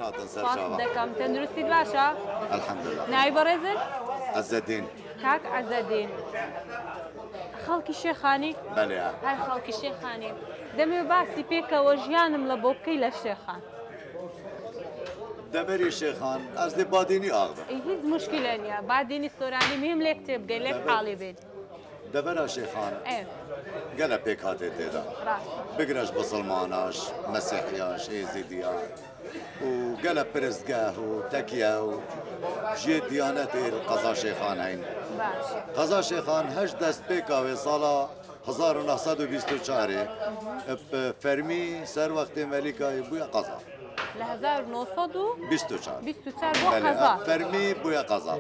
هاتن سر سپاس چاوا دەکەم تەندروستیت باشە؟ الحمدلله ناوی بەڕێزت؟ عزالدین کاک عەزەدین خەڵکی شێخانی؟ بەڵێ هەر خەڵکی شێخانی دەمێ باسی پێکەوە ژیانم لە بۆ بکەی لە شێخان دەبەری شێخان ئەس دێ بادینی ئاغدا هیچ مشکلە نییە بادینی سۆرانی مهم لێک تێبگەی لێک حاڵی بێت دەبەرە شێخان گەلە پێک هاتێ تێدا بگرەش بەسڵماناش مەسیحیاش ئێزیدیا و گەلە پرستگاه و تەکیە و ژێ دیانەتێ قەزا شێخان هەین قەزا شێخان هەشت دەست پێکاوێ ساڵا 1924 فەرمی سەر وەختێ مەلیکایی بووە قەزا لە 1924 بۆ قەزا فەرمی بووە قەزا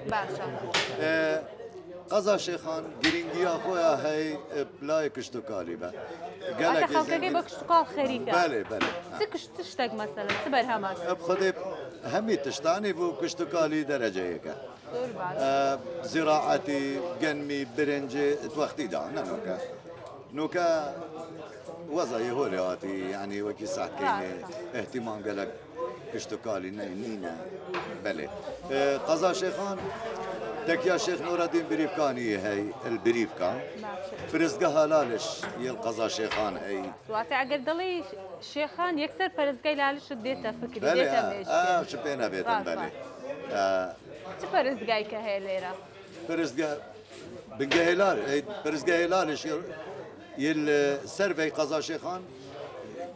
قەزا شێخان گرنگیە خۆیان هەی لای کشتتوکالی بە خەڵکەکەی بە کشتتوکاڵ خەریکە بەێ بەێ چ شتێک مەسەلەن چ بەرهەمان خودێ هەمی تشتانی بوو کشتتوکالی دەرەجەیەکە زیراعەتی گەنمی برنجێ وەختیدا نەنۆکە نوکە وەزای هۆلێواتی ینی وەکی ساکەینێ احتیمان گەلک کشتتوکالی نینە بەێ قەزا شێخان تەکیا شێخ نوورەدین بریفکانی هەی البریفکە پرستگە هەلالش یل قەزا شێخان هەی واتە ئەگەر دڵی شێخان یەکسەر پەرستگای لالشت دێتە فکر چ پێ نەبێتم بەێ چ پەرستگایکە هەیە لێرە پرستگە بنگەهێلال پرستگە هێلالش یل سەرڤەی قەزا شێخان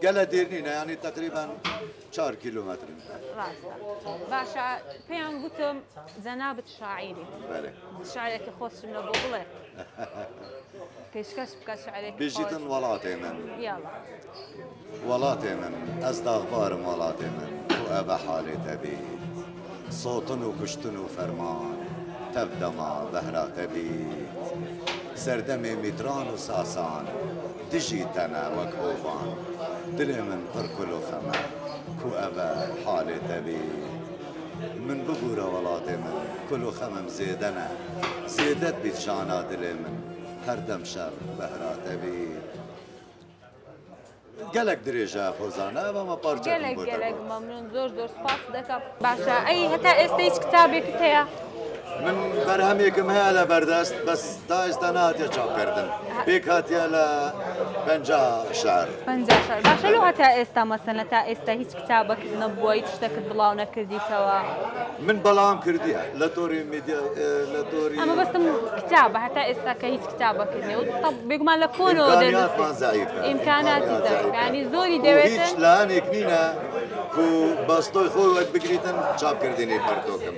گەلە دێرنینە ینی تقریبان 4 کیلومترن باشە پێیان گوتم جەنابەت شاعیری شاعرێکی خۆشم لە بۆ بڵێ پێشکەش بکە شاعرێکی بێژیتن وڵاتێ من وڵاتێ من ئەس داغبارم وڵاتێ من و ئەبە حالێتە بێت سۆتن و کوشتن و فەرمان تەبدەما بەهراتە بێت سەردەمێ میتران و ساسان دژی تەنە وەک ئۆڤان دلێ من پڕکل و خەمە کو ئەبە حالێتە بێت من ببوورە وڵاتێ من کل و خەمم زێدەنە زێدەت بیت ژانا دلێ من هەردەم شەڕ بەهراتە بێت گەلک درێژە خۆزانە بەمە پارچەلێک گەلک مەمنون زۆر سپاس دەکەم باشە ئەی هەتا ئێستا هیچ کتابێکت هەیە؟ من بەرهەمێکم هەیە لە بەردەست بەس تا ئێستا نهاتێ چاپکردن پێک هاتیە لە 50 شار باشە لەو هەتا ئێستا مەسەلەن تا ئێستا هیچ کتابەکت نەبووە هیچ شتێکت بڵاو نەکردیتەوە من بەڵام کردیە لە تۆری لە تۆری ئەمە بەستم کتابە هەتا ئێستا کە هیچ کتابەکردنی و بێگومان لە کۆنەوە ئیمکاناتی ینی زۆری دەوێت هیچ لایەنێک نینە و بەستۆی خۆی وەک بگریتن چاپکردنی پەرتۆکم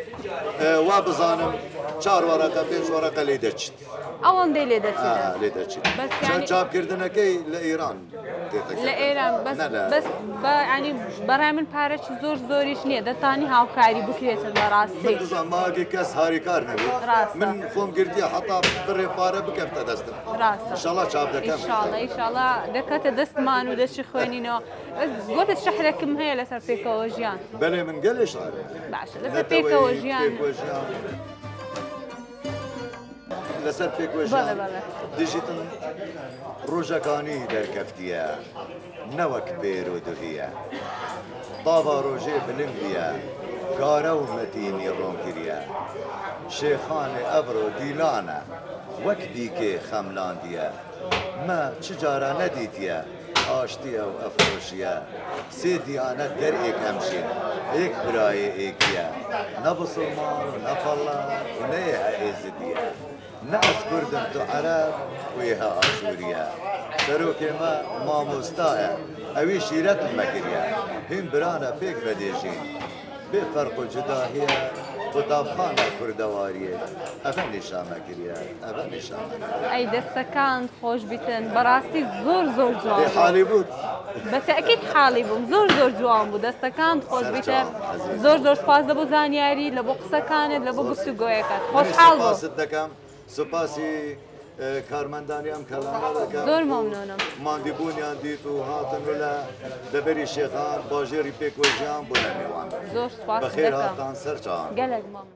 وا بزانم 4 وەرەقە 5 وەرەقە لێ دەچیت ئەوەندەی لێ دەچێت چاپکردنەکەی لە ئێران لە ئێران بەس ینی بەڕای من پارەی زۆریش نییە دەتانی هاوکاری بکرێتن لە ڕاستی ماگی کەس هاریکار نەبێت من خۆم گردیە حتا بڕێ پارە بکەفتە دەستم ئینشاڵڵا چاپ دەکەم ئینشاڵڵا دەکەتە دەستمان و دەچی خوێنینەوە گۆتە شەحرێکم هەیە لەسەر پێکەوە ژیان بەێ من گەلێ شارێ باشە لەسەر پێکەوە ژیان لەسەر پێکۆژیان دژیتن ڕۆژەکانی دەرکەفتیە نەوەک بێر و دوهیە بابا ڕۆژێ بلنگیە کارە و مەتینی ڕۆنگریە شێخانێ ئەبرۆ دیلانە وەک دیکێ خەملاندیە مە چ جارە نەدیتیە ئاشتیە و ئەفرۆشیە سێ دیانەت دەرئێک ئەمشین ئێک برایە ئێکیە نەبسڵمان و نەفەڵە و نەیە ئێزدیە نه از کردم تو عرب ویها آشوریه سروکه ما مامۆستایە ئەوی شیرەت مەکریە هین برانە پێک بەدێژین بێ فەرق و جداهیە قوتابخانە کوردەواریە ئەvە نیشانەکریە ئەvە نیشانەکریە ئەی دەستەکان خۆش بیتن بەڕاستی زۆر جوان حاڵی بوود بەتەکید حاڵی بووم زۆر جوان بوو دەستەکان خۆش بیتە زۆر سپاس دەبۆ زانیاری لە بۆ قسەکانت لە بۆ گفتوگۆیەکەت خۆشحاڵ بوو سپاسی کارمەندانی ئەم کەڵانە دەکەم زۆر مەمنونم ماندیبوونیان دیت و هاتن لە دەبەری شێخان باژێری پێکۆژیان بوو لە میوان زۆر سپاس بەخێر هاتان سەر چاوان گەلێک مەمنون